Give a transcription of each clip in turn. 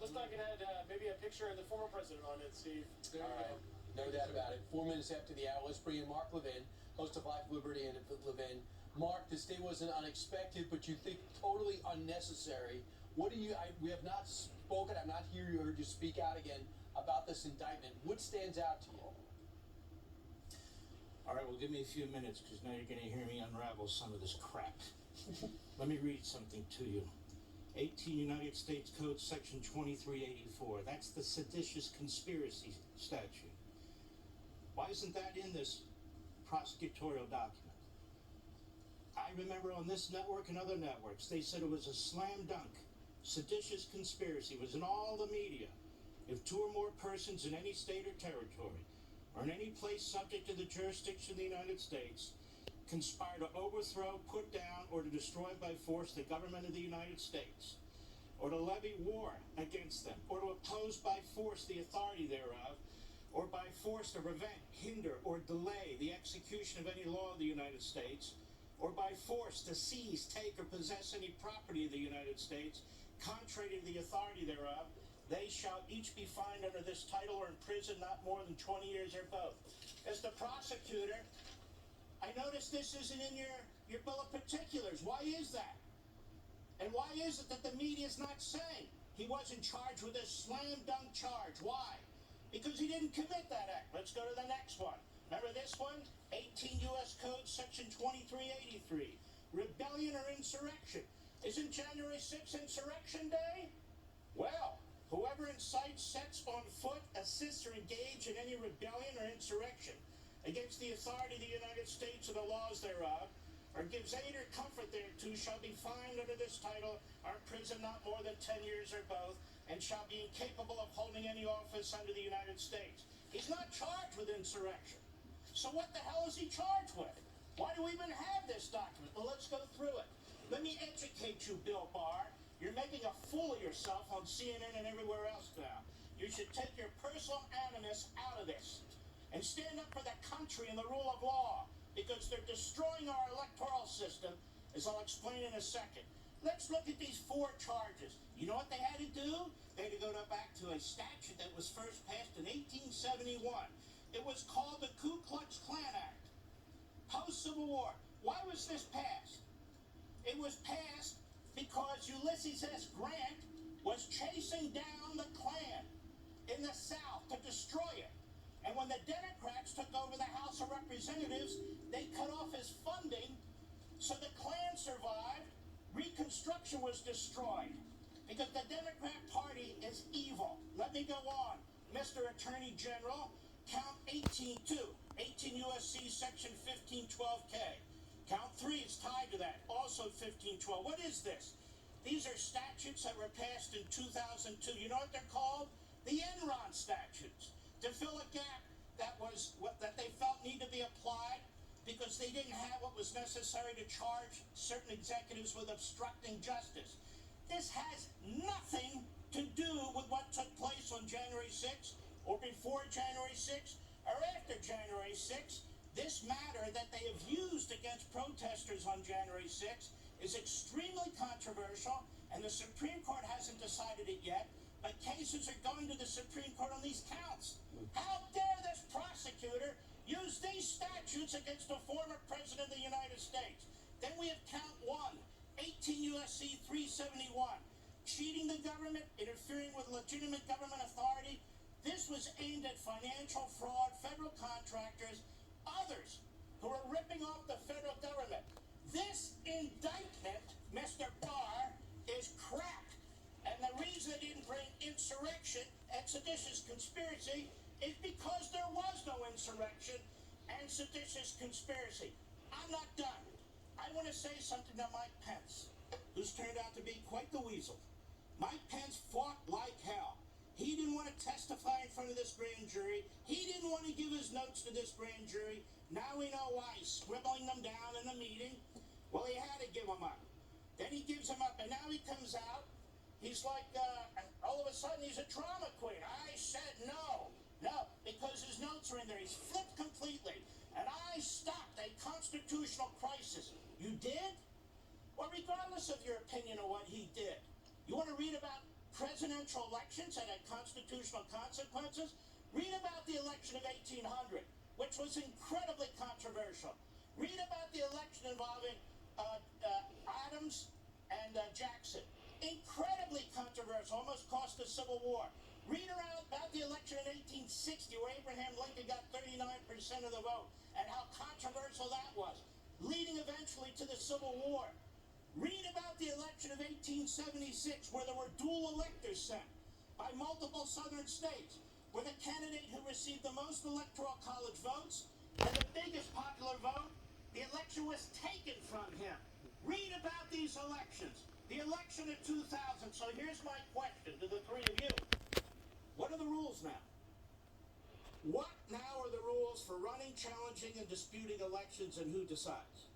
Let's not get ahead. Maybe a picture of the former president on it, Steve. There you go. No doubt about it. 4 minutes after the hour, let's bring in Mark Levin, host of Life, Liberty, and Levin. Mark, this day wasn't unexpected, but you think totally unnecessary. What do you? We have not spoken. I'm not heard you speak out again about this indictment. What stands out to you? All right, well, give me a few minutes because now you're going to hear me unravel some of this crap. Let me read something to you. 18 United States Code, Section 2384. That's the seditious conspiracy statute. Why isn't that in this prosecutorial document? I remember on this network and other networks, they said it was a slam dunk. Seditious conspiracy was in all the media. If 2 or more persons in any state or territory or in any place subject to the jurisdiction of the United States conspire to overthrow, put down, or to destroy by force the government of the United States, or to levy war against them, or to oppose by force the authority thereof, or by force to prevent, hinder, or delay the execution of any law of the United States, or by force to seize, take, or possess any property of the United States, contrary to the authority thereof, they shall each be fined under this title or imprisoned not more than 20 years or both. As the prosecutor, I notice this isn't in your bill of particulars. Why is that? And why is it that the media is not saying he wasn't charged with this slam dunk charge? Why? Because he didn't commit that act. Let's go to the next one. Remember this one? 18 U.S. Code, Section 2383. Rebellion or insurrection. Isn't January 6th Insurrection Day? Well, whoever incites, sets on foot, assists, or engages in any rebellion or insurrection against the authority of the United States or the laws thereof, or gives aid or comfort thereto, shall be fined under this title, or imprisoned not more than 10 years or both, and shall be incapable of holding any office under the United States. He's not charged with insurrection. So what the hell is he charged with? Why do we even have this document? Well, let's go through it. Let me educate you, Bill Barr. You're making a fool of yourself on CNN and everywhere else now. You should take your personal animus out of this and stand up for the country and the rule of law, because they're destroying our electoral system, as I'll explain in a second. Let's look at these 4 charges. You know what they had to do? They had to go back to a statute that was first passed in 1871. It was called the Ku Klux Klan Act. Post-Civil War. Why was this passed? It was passed because Ulysses S. Grant was chasing down the Klan in the South to destroy it. And when the Democrats took over the House of Representatives, they cut off his funding, so the Klan survived. Reconstruction was destroyed because the Democrat Party is evil. Let me go on. Mr. Attorney General, count 18-2, 18 U.S.C. Section 1512K. Count 3 is tied to that, also 1512. What is this? These are statutes that were passed in 2002. You know what they're called? The Enron statutes. To fill a gap that they felt needed to be applied because they didn't have what was necessary to charge certain executives with obstructing justice. This has nothing to do with what took place on January 6th or before January 6th or after January 6th. This matter that they have used against protesters on January 6th is extremely controversial, and the Supreme Court hasn't decided it yet. But cases are going to the Supreme Court on these counts. How dare this prosecutor use these statutes against a former president of the United States? Then we have count 1, 18 U.S.C. 371, cheating the government, interfering with legitimate government authority. This was aimed at financial fraud, federal contractors, others who are ripping off the federal government. This indictment, Mr. Barr, is crap. And the reason they didn't bring insurrection and seditious conspiracy is because there was no insurrection and seditious conspiracy. I'm not done. I want to say something to Mike Pence, who's turned out to be quite the weasel. Mike Pence fought like hell. He didn't want to testify in front of this grand jury. He didn't want to give his notes to this grand jury. Now we know why he's scribbling them down in the meeting. Well, he had to give them up. Then he gives them up, and now he comes out. He's like, all of a sudden, he's a drama queen. I said no, because his notes are in there. He's flipped completely. And I stopped a constitutional crisis. You did? Well, regardless of your opinion of what he did, you want to read about presidential elections that had constitutional consequences? Read about the election of 1800, which was incredibly controversial. Read about the election involving Adams and Jackson. Incredibly controversial, almost cost a civil war. Read about the election in 1860 where Abraham Lincoln got 39% of the vote and how controversial that was, leading eventually to the Civil War. Read about the election of 1876 where there were dual electors sent by multiple southern states, where the candidate who received the most electoral college votes and the biggest popular vote, the election was taken from him. Read about these elections. The election of 2000. So here's my question to the three of you. What are the rules now? What now are the rules for running, challenging, and disputing elections, and who decides?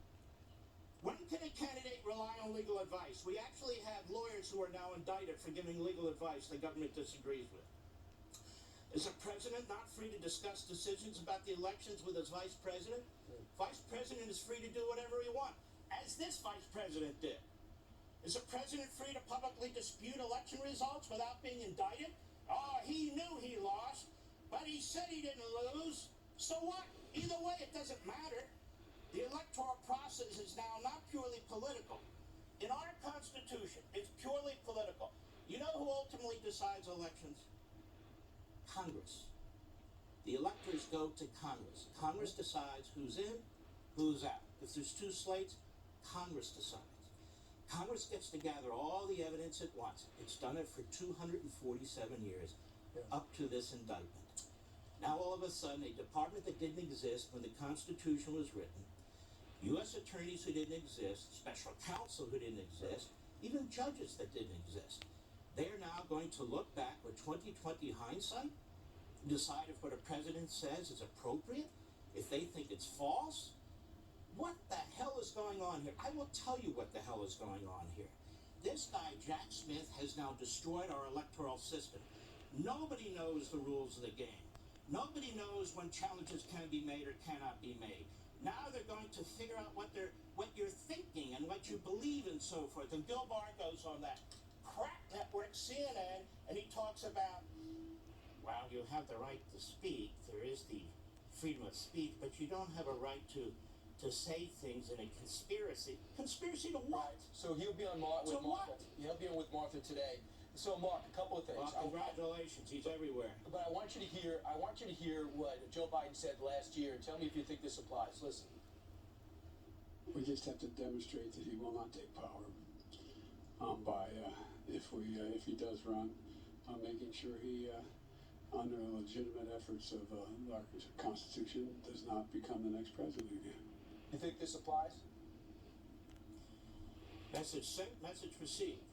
When can a candidate rely on legal advice? We actually have lawyers who are now indicted for giving legal advice the government disagrees with. Is a president not free to discuss decisions about the elections with his vice president? Vice president is free to do whatever he wants, as this vice president did. Is a president free to publicly dispute election results without being indicted? Oh, he knew he lost, but he said he didn't lose. So what? Either way, it doesn't matter. The electoral process is now not purely political. In our Constitution, it's purely political. You know who ultimately decides elections? Congress. The electors go to Congress. Congress decides who's in, who's out. If there's two slates, Congress decides. Congress gets to gather all the evidence it wants. It's done it for 247 years, up to this indictment. Now all of a sudden, a department that didn't exist when the Constitution was written, U.S. attorneys who didn't exist, special counsel who didn't exist, even judges that didn't exist, they're now going to look back with 2020 hindsight, decide if what a president says is appropriate, if they think it's false. What the hell is going on here? I will tell you what the hell is going on here. This guy, Jack Smith, has now destroyed our electoral system. Nobody knows the rules of the game. Nobody knows when challenges can be made or cannot be made. Now they're going to figure out what you're thinking and what you believe and so forth. And Bill Barr goes on that crack network, CNN, and he talks about, well, you have the right to speak. There is the freedom of speech, but you don't have a right to say things in a conspiracy. Conspiracy to what? Right. So he'll be on with Martha. He'll be on with Martha today. So Mark, a couple of things. Well, congratulations. He's everywhere. But I want you to hear what Joe Biden said last year, and tell me if you think this applies. Listen. We just have to demonstrate that he will not take power by if he does run, making sure he under legitimate efforts of our Constitution does not become the next president again. You think this applies? Message sent, message received.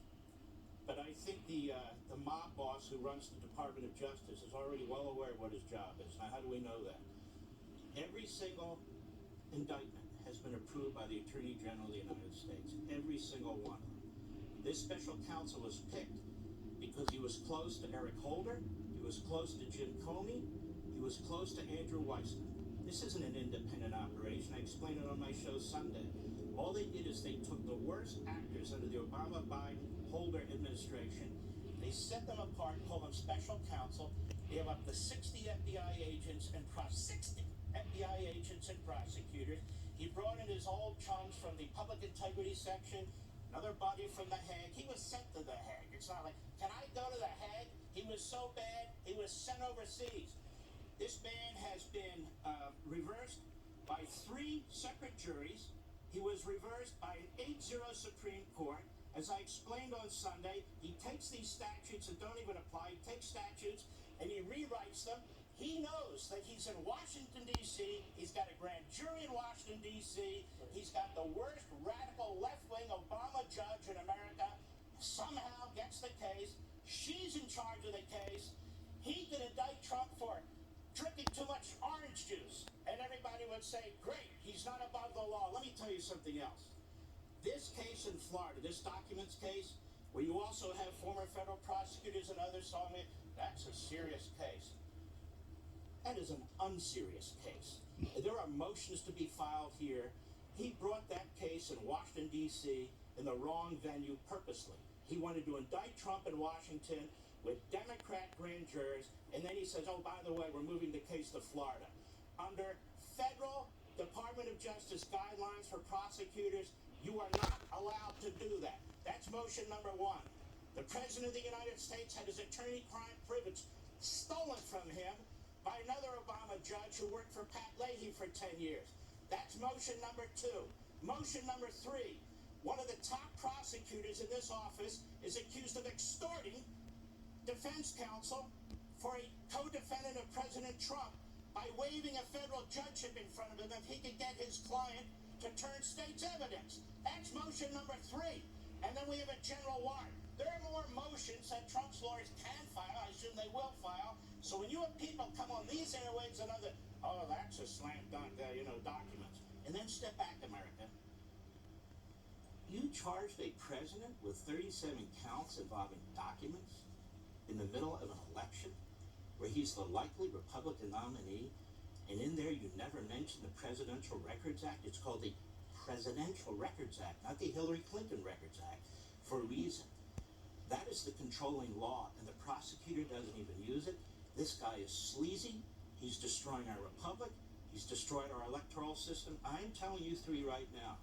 But I think the mob boss who runs the Department of Justice is already well aware of what his job is. Now, how do we know that? Every single indictment has been approved by the Attorney General of the United States. Every single one. This special counsel was picked because he was close to Eric Holder, he was close to Jim Comey, he was close to Andrew Weissman. This isn't an independent operation. I explained it on my show Sunday. All they did is they took the worst actors under the Obama-Biden-Holder administration. They set them apart, called them special counsel. They have up to 60 FBI agents and 60 FBI agents and prosecutors. He brought in his old chums from the Public Integrity Section, another body from The Hague. He was sent to The Hague. It's not like, can I go to The Hague? He was so bad, he was sent overseas. This man has been reversed by 3 separate juries. He was reversed by an 8-0 Supreme Court. As I explained on Sunday, he takes these statutes that don't even apply. He takes statutes and he rewrites them. He knows that he's in Washington, D.C. He's got a grand jury in Washington, D.C. He's got the worst radical left-wing Obama judge in America. Somehow gets the case. She's in charge of the case. He could indict Trump for drinking too much orange juice. And everybody would say, great, he's not above the law. Let me tell you something else. This case in Florida, this documents case, where you also have former federal prosecutors and others telling me, that's a serious case. That is an unserious case. There are motions to be filed here. He brought that case in Washington, D.C. in the wrong venue purposely. he wanted to indict Trump in Washington with Democrat grand jurors, and then he says, oh, by the way, we're moving the case to Florida. Under federal Department of Justice guidelines for prosecutors, you are not allowed to do that. That's motion number one. The President of the United States had his attorney-client privilege stolen from him by another Obama judge who worked for Pat Leahy for 10 years. That's motion number two. Motion number three. One of the top prosecutors in this office is accused of extorting defense counsel for a co-defendant of President Trump by waiving a federal judgeship in front of him if he could get his client to turn state's evidence. That's motion number three. And then we have a general warrant. There are more motions that Trump's lawyers can file. I assume they will file. So when you have people come on these airwaves and other, oh, that's a slam dunk, documents. And then step back, America. You charged a president with 37 counts involving documents in the middle of an election where he's the likely Republican nominee, and in there you never mention the Presidential Records Act. It's called the Presidential Records Act, not the Hillary Clinton Records Act, for a reason. That is the controlling law, and the prosecutor doesn't even use it. This guy is sleazy. He's destroying our republic. He's destroyed our electoral system. I'm telling you three right now.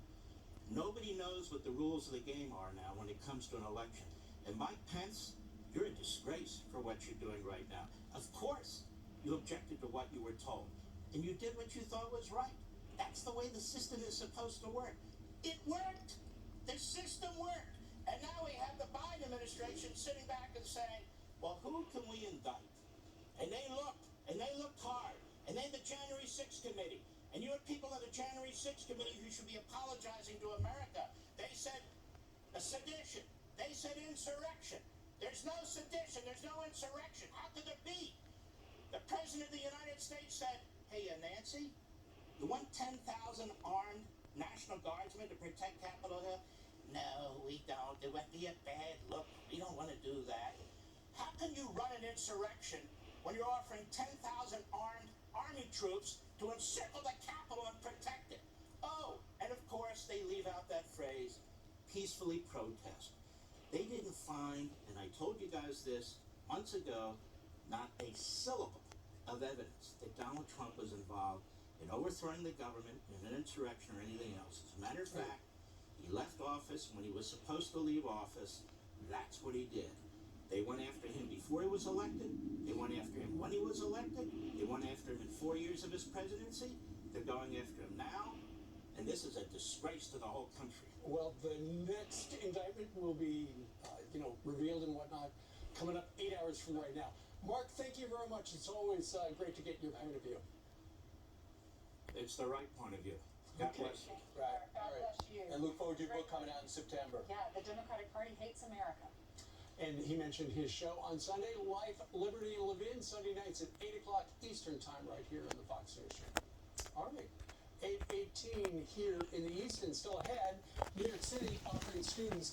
Nobody knows what the rules of the game are now when it comes to an election. And Mike Pence, you're a disgrace for what you're doing right now. Of course, you objected to what you were told. And you did what you thought was right. That's the way the system is supposed to work. It worked. The system worked. And now we have the Biden administration sitting back and saying, well, who can we indict? And they looked hard. And then the January 6th committee. And you have people on the January 6th committee who should be apologizing to America. They said a sedition. They said insurrection. There's no sedition. There's no insurrection. How could there be? The President of the United States said, hey, Nancy, you want 10,000 armed National Guardsmen to protect Capitol Hill? No, we don't. It would be a bad look. We don't want to do that. How can you run an insurrection when you're offering 10,000 armed army troops to encircle the Capitol and protect it? Oh, and of course they leave out that phrase, peacefully protest. They didn't find, and I told you guys this months ago, not a syllable of evidence that Donald Trump was involved in overthrowing the government in an insurrection or anything else. As a matter of fact, he left office when he was supposed to leave office. That's what he did. They went after him before he was elected. They went after him when he was elected. They went after him in 4 years of his presidency. They're going after him now. And this is a disgrace to the whole country. Well, the next indictment will be, revealed and whatnot coming up 8 hours from right now. Mark, thank you very much. It's always great to get your point of view. It's the right point of view. God bless you. Right. God bless you. And look forward to your book coming out in September. Yeah, the Democratic Party hates America. And he mentioned his show on Sunday, Life, Liberty, and Levin, Sunday nights at 8 o'clock Eastern Time right here on the Fox News Channel. All right. 8:18 here in the East, and still ahead, New York City offering students